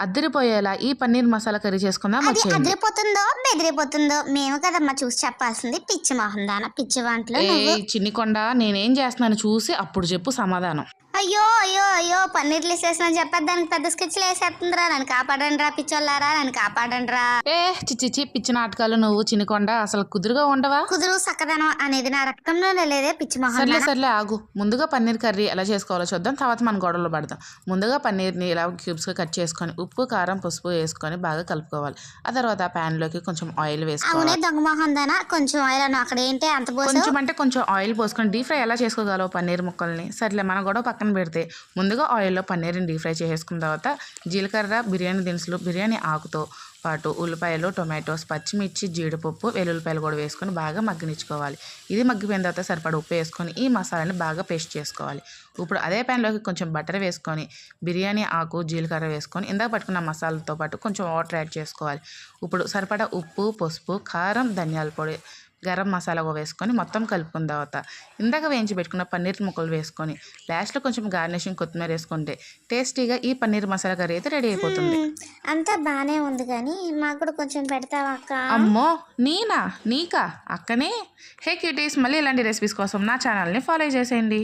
అద్దరిపోయేలా ఈ పన్నీర్ మసాలా కర్రీ చేసుకుందాం అది వచ్చేయండి. అదిరిపోతుందో బెదిరిపోతుందో మేము కదమ్మా చూసి చెప్పాల్సింది. పిచ్చి మొహం దాన పిచ్చి వంటలు నువ్వు. చిన్ని కొండ నేనేం చేస్తున్నాను చూసి అప్పుడు చెప్పు సమాధానం. అయ్యో అయ్యో అయ్యో పన్నీర్లు వేసేసిన చెప్పేది దానికి పెద్ద స్కెచ్లు వేసేస్తుందిరా. నన్ను కాపాడండి రా పిచ్చోళ్ళారా, నన్ను కాపాడండి రా. చిచ్చి పిచ్చి నాటకాలు నువ్వు చినికొండ అసలు కుదురుగా ఉండవా? కుదురు సక్కదనం అనేది నా రక్తంలో లేదే పిచ్చి మొహం. సర్లే ఆగు. ముందుగా పన్నీర్ కర్రీ ఎలా చేసుకోవాలో చూద్దాం, తర్వాత మన గొడవలు పడదాం. ముందుగా పన్నీర్ని ఇలా క్యూబ్స్గా కట్ చేసుకొని ఉప్పు కారం పసుపు వేసుకొని బాగా కలుపుకోవాలి. ఆ తర్వాత ప్యాన్లోకి కొంచెం ఆయిల్ వేసుకోవాలి. అవునే దొంగ మొహం దానా కొంచెం ఆయిల్ అను అక్కడ ఏంటి అంత కొంచెం అంటే కొంచెం ఆయిల్ పోసుకొని డీప్ ఫ్రై ఎలా చేసుకోగలవు పన్నీర్ ముక్కల్ని. సర్లే మన గొడవ పక్కన పెడితే ముందుగా ఆయిల్లో పన్నీర్ని డీప్ ఫ్రై చేసుకున్న తర్వాత జీలకర్ర బిర్యానీ దినుసులు బిర్యానీ ఆకుతో పాటు ఉల్లిపాయలు టొమాటోస్ పచ్చిమిర్చి జీడిపప్పు వెల్లుల్లిపాయలు కూడా వేసుకొని బాగా మగ్గనిచ్చుకోవాలి. ఇది మగ్గిపోయిన తర్వాత సరిపడ ఉప్పు వేసుకొని ఈ మసాలాని బాగా పేస్ట్ చేసుకోవాలి. ఇప్పుడు అదే ప్యాన్లోకి కొంచెం బటర్ వేసుకొని బిర్యానీ ఆకు జీలకర్ర వేసుకొని ఇందాక పట్టుకున్న మసాలాతో పాటు కొంచెం వాటర్ యాడ్ చేసుకోవాలి. ఇప్పుడు సరిపడ ఉప్పు పసుపు కారం ధనియాల పొడి గరం మసాలా వేసుకొని మొత్తం కలుపుకున్న తర్వాత ఇందాక వేయించి పెట్టుకున్న పన్నీర్ ముక్కలు వేసుకొని లాస్ట్లో కొంచెం గార్నిషింగ్ కొత్తిమీర వేసుకుంటే టేస్టీగా ఈ పన్నీర్ మసాలా కర్రీ అయితే రెడీ అయిపోతుంది. అంతా బాగానే ఉంది కానీ మాకు కూడా కొంచెం పెడతావా అక్క? అమ్మో నీకా అక్కనే. హే క్యూటీస్, మళ్ళీ ఇలాంటి రెసిపీస్ కోసం నా ఛానల్ని ఫాలో చేసేయండి.